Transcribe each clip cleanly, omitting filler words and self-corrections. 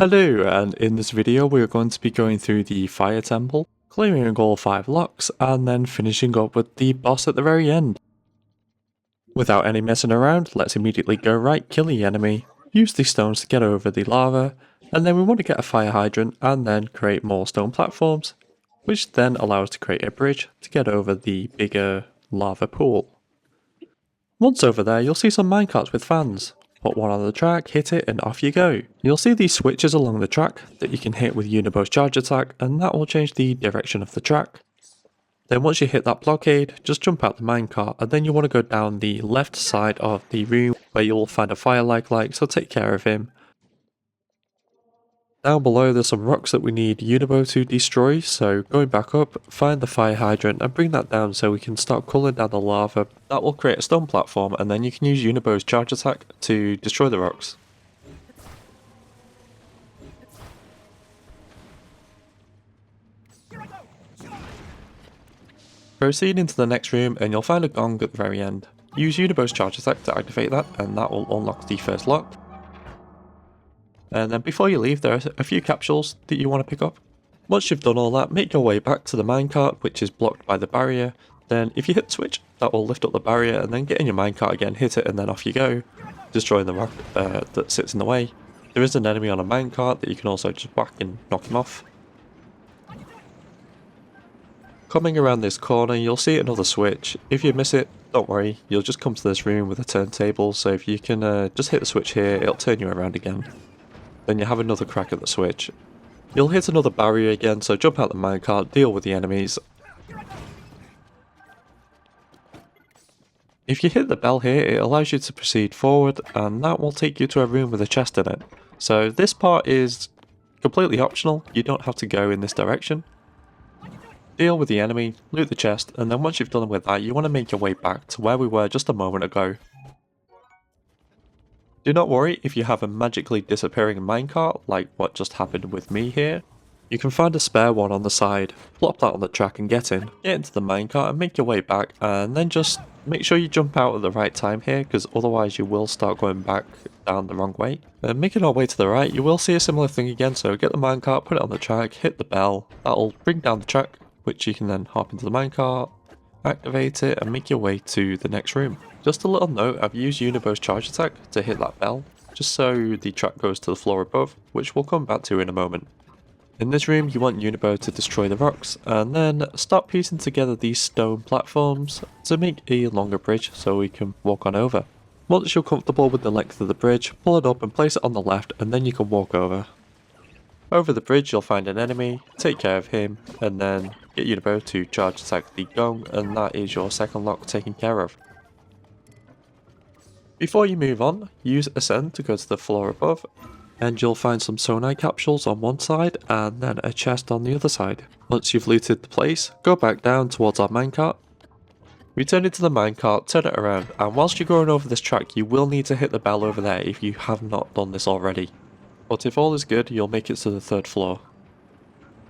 Hello, and in this video we're going to be going through the Fire Temple, clearing all 5 locks, and then finishing up with the boss at the very end. Without any messing around, let's immediately go right, kill the enemy, use the stones to get over the lava, and then we want to get a fire hydrant and then create more stone platforms, which then allow us to create a bridge to get over the bigger lava pool. Once over there, you'll see some minecarts with fans. Put one on the track, hit it, and off you go. You'll see these switches along the track that you can hit with Unibo's charge attack, and that will change the direction of the track. Then once you hit that blockade, just jump out the minecart, and then you want to go down the left side of the room where you'll find a fire like, so take care of him. Down below there's some rocks that we need Unibo to destroy, so going back up, find the fire hydrant and bring that down so we can start cooling down the lava. That will create a stone platform, and then you can use Unibo's charge attack to destroy the rocks. Proceed into the next room and you'll find a gong at the very end. Use Unibo's charge attack to activate that, and that will unlock the first lock. And then before you leave, there are a few capsules that you want to pick up. Once you've done all that, make your way back to the minecart, which is blocked by the barrier. Then if you hit the switch, that will lift up the barrier, and then get in your minecart again, hit it, and then off you go, destroying the rock that sits in the way. There is an enemy on a minecart that you can also just whack and knock him off. Coming around this corner, you'll see another switch. If you miss it, don't worry, you'll just come to this room with a turntable, so if you can just hit the switch here, it'll turn you around again. Then you have another crack at the switch. You'll hit another barrier again, so jump out the minecart, deal with the enemies. If you hit the bell here, it allows you to proceed forward, and that will take you to a room with a chest in it. So this part is completely optional, you don't have to go in this direction. Deal with the enemy, loot the chest, and then once you've done with that, you want to make your way back to where we were just a moment ago. Do not worry if you have a magically disappearing minecart, like what just happened with me here. You can find a spare one on the side, plop that on the track and get into the minecart and make your way back, and then just make sure you jump out at the right time here, because otherwise you will start going back down the wrong way. Making our way to the right, you will see a similar thing again, so get the minecart, put it on the track, hit the bell, that'll bring down the track, which you can then hop into the minecart, activate it, and make your way to the next room. Just a little note, I've used Unibo's charge attack to hit that bell, just so the track goes to the floor above, which we'll come back to in a moment. In this room you want Unibo to destroy the rocks, and then start piecing together these stone platforms to make a longer bridge so we can walk on over. Once you're comfortable with the length of the bridge, pull it up and place it on the left, and then you can walk over. Over the bridge you'll find an enemy, take care of him, and then get Unibo to charge attack the gong, and that is your second lock taken care of. Before you move on, use Ascend to go to the floor above, and you'll find some Sonai capsules on one side and then a chest on the other side. Once you've looted the place, go back down towards our minecart. Return into the minecart, turn it around, and whilst you're going over this track you will need to hit the bell over there if you have not done this already. But if all is good, you'll make it to the 3rd floor.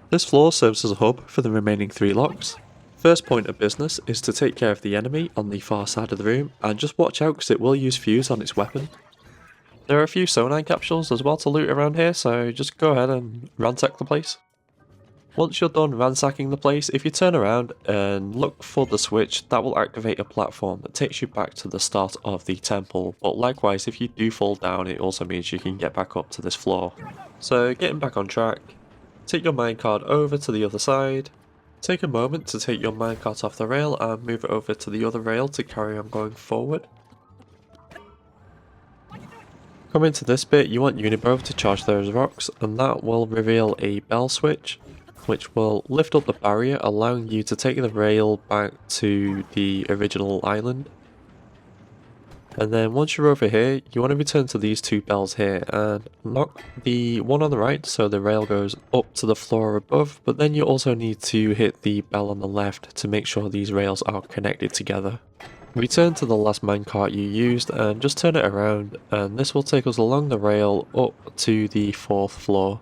This floor serves as a hub for the remaining 3 locks. First point of business is to take care of the enemy on the far side of the room, and just watch out because it will use fuse on its weapon. There are a few Sonai capsules as well to loot around here, so just go ahead and ransack the place. Once you're done ransacking the place, if you turn around and look for the switch, that will activate a platform that takes you back to the start of the temple, but likewise if you do fall down it also means you can get back up to this floor. So getting back on track, take your minecart over to the other side. Take a moment to take your minecart off the rail and move it over to the other rail to carry on going forward. Come into this bit, you want Unibo to charge those rocks, and that will reveal a bell switch, which will lift up the barrier, allowing you to take the rail back to the original island. And then once you're over here, you want to return to these 2 bells here and knock the one on the right so the rail goes up to the floor above, but then you also need to hit the bell on the left to make sure these rails are connected together. Return to the last minecart you used and just turn it around, and this will take us along the rail up to the 4th floor.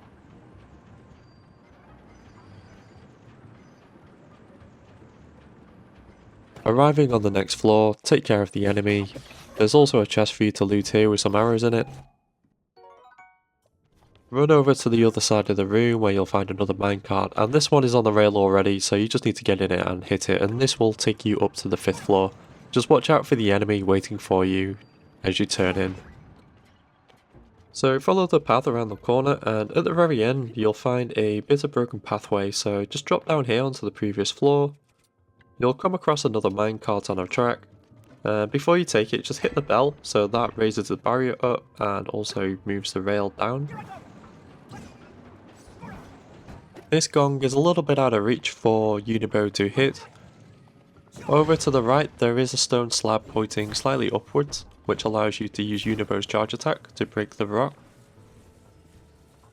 Arriving on the next floor, take care of the enemy. There's also a chest for you to loot here with some arrows in it. Run over to the other side of the room where you'll find another minecart, and this one is on the rail already, so you just need to get in it and hit it, and this will take you up to the 5th floor. Just watch out for the enemy waiting for you as you turn in. So follow the path around the corner, and at the very end you'll find a bit of broken pathway, so just drop down here onto the previous floor. You'll come across another minecart on a track. Before you take it, just hit the bell, so that raises the barrier up and also moves the rail down. This gong is a little bit out of reach for Unibo to hit. Over to the right there is a stone slab pointing slightly upwards, which allows you to use Unibo's charge attack to break the rock.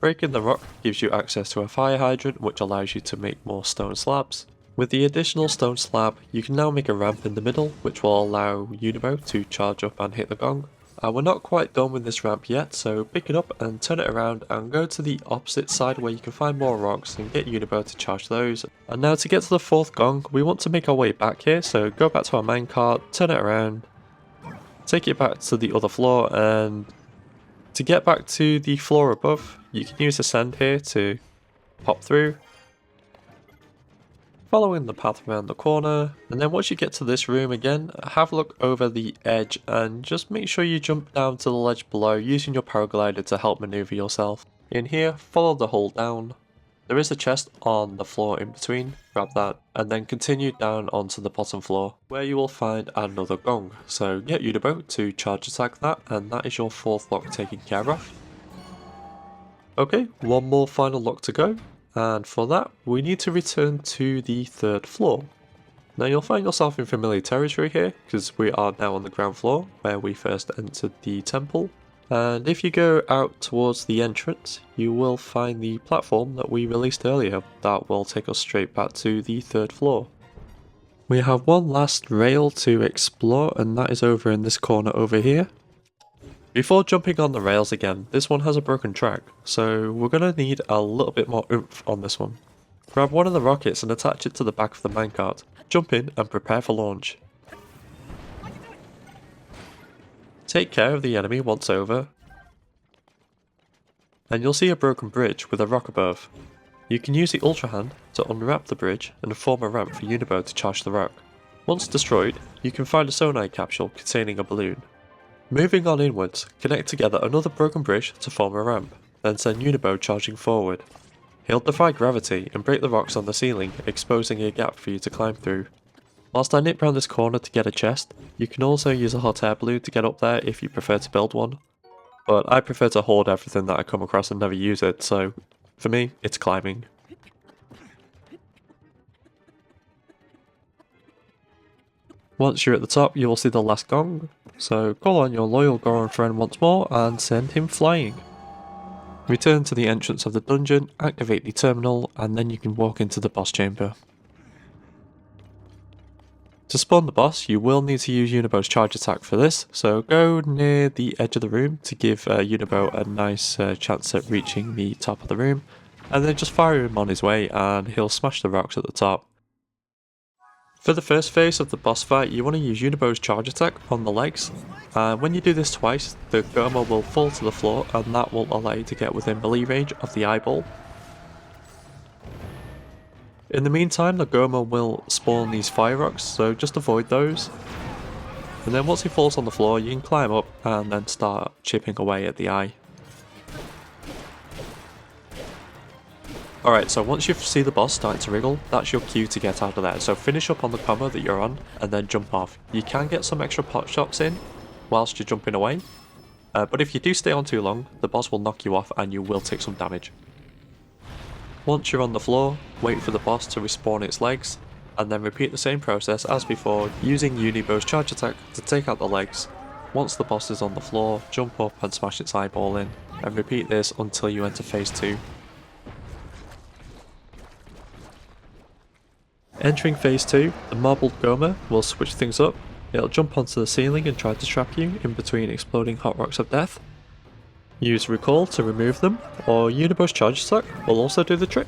Breaking the rock gives you access to a fire hydrant, which allows you to make more stone slabs. With the additional stone slab, you can now make a ramp in the middle, which will allow Unibo to charge up and hit the gong. We're not quite done with this ramp yet, so pick it up and turn it around and go to the opposite side where you can find more rocks and get Unibo to charge those. And now to get to the 4th gong, we want to make our way back here, so go back to our minecart, turn it around, take it back to the other floor, and to get back to the floor above, you can use ascend here to pop through. Following the path around the corner, and then once you get to this room again, have a look over the edge and just make sure you jump down to the ledge below using your paraglider to help maneuver yourself. In here, follow the hole down. There is a chest on the floor in between, grab that, and then continue down onto the bottom floor, where you will find another gong. So get Unibo to charge attack that, and that is your 4th lock taken care of. Okay, one more final lock to go. And for that, we need to return to the 3rd floor. Now you'll find yourself in familiar territory here, because we are now on the ground floor, where we first entered the temple. And if you go out towards the entrance, you will find the platform that we released earlier, that will take us straight back to the 3rd floor. We have one last rail to explore, and that is over in this corner over here. Before jumping on the rails again, this one has a broken track, so we're going to need a little bit more oomph on this one. Grab one of the rockets and attach it to the back of the minecart, jump in and prepare for launch. Take care of the enemy once over, and you'll see a broken bridge with a rock above. You can use the Ultra Hand to unwrap the bridge and form a ramp for Unibo to charge the rock. Once destroyed, you can find a sonai capsule containing a balloon. Moving on inwards, connect together another broken bridge to form a ramp, then send Unibo charging forward. He'll defy gravity and break the rocks on the ceiling, exposing a gap for you to climb through. Whilst I nip round this corner to get a chest, you can also use a hot air balloon to get up there if you prefer to build one. But I prefer to hoard everything that I come across and never use it, so for me, it's climbing. Once you're at the top, you will see the last gong, so call on your loyal Goron friend once more and send him flying. Return to the entrance of the dungeon, activate the terminal, and then you can walk into the boss chamber. To spawn the boss, you will need to use Unibo's charge attack for this, so go near the edge of the room to give Unibo a nice chance at reaching the top of the room, and then just fire him on his way and he'll smash the rocks at the top. For the first phase of the boss fight, you want to use Unibo's charge attack on the legs. When you do this twice, the Gomo will fall to the floor and that will allow you to get within melee range of the eyeball. In the meantime, the Gomo will spawn these fire rocks, so just avoid those. And then once he falls on the floor, you can climb up and then start chipping away at the eye. Alright, so once you see the boss starting to wriggle, that's your cue to get out of there. So finish up on the combo that you're on, and then jump off. You can get some extra pot shots in, whilst you're jumping away. But if you do stay on too long, the boss will knock you off and you will take some damage. Once you're on the floor, wait for the boss to respawn its legs, and then repeat the same process as before, using Unibo's charge attack to take out the legs. Once the boss is on the floor, jump up and smash its eyeball in, and repeat this until you enter phase 2. Entering phase 2, the marbled Goma will switch things up. It'll jump onto the ceiling and try to trap you in between exploding hot rocks of death. Use recall to remove them, or Unibo's charge attack will also do the trick.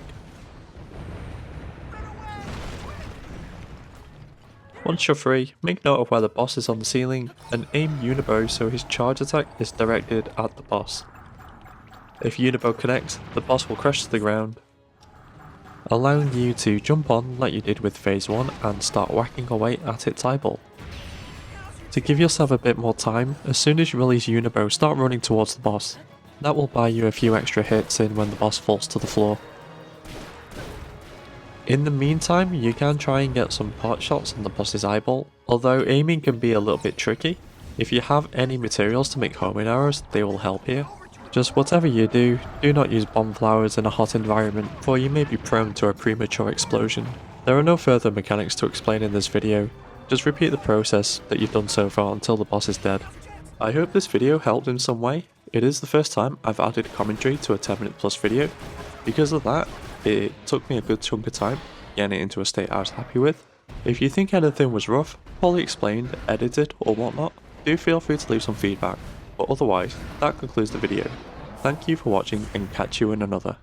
Once you're free, make note of where the boss is on the ceiling and aim Unibo so his charge attack is directed at the boss. If Unibo connects, the boss will crash to the ground, allowing you to jump on like you did with phase 1 and start whacking away at its eyeball. To give yourself a bit more time, as soon as you release Unibo, start running towards the boss. That will buy you a few extra hits in when the boss falls to the floor. In the meantime, you can try and get some pot shots on the boss's eyeball, although aiming can be a little bit tricky. If you have any materials to make homing arrows, they will help here. Just whatever you do, do not use bomb flowers in a hot environment, for you may be prone to a premature explosion. There are no further mechanics to explain in this video, just repeat the process that you've done so far until the boss is dead. I hope this video helped in some way. It is the first time I've added commentary to a 10-minute plus video. Because of that, it took me a good chunk of time getting it into a state I was happy with. If you think anything was rough, poorly explained, edited or whatnot, do feel free to leave some feedback. But otherwise, that concludes the video. Thank you for watching and catch you in another.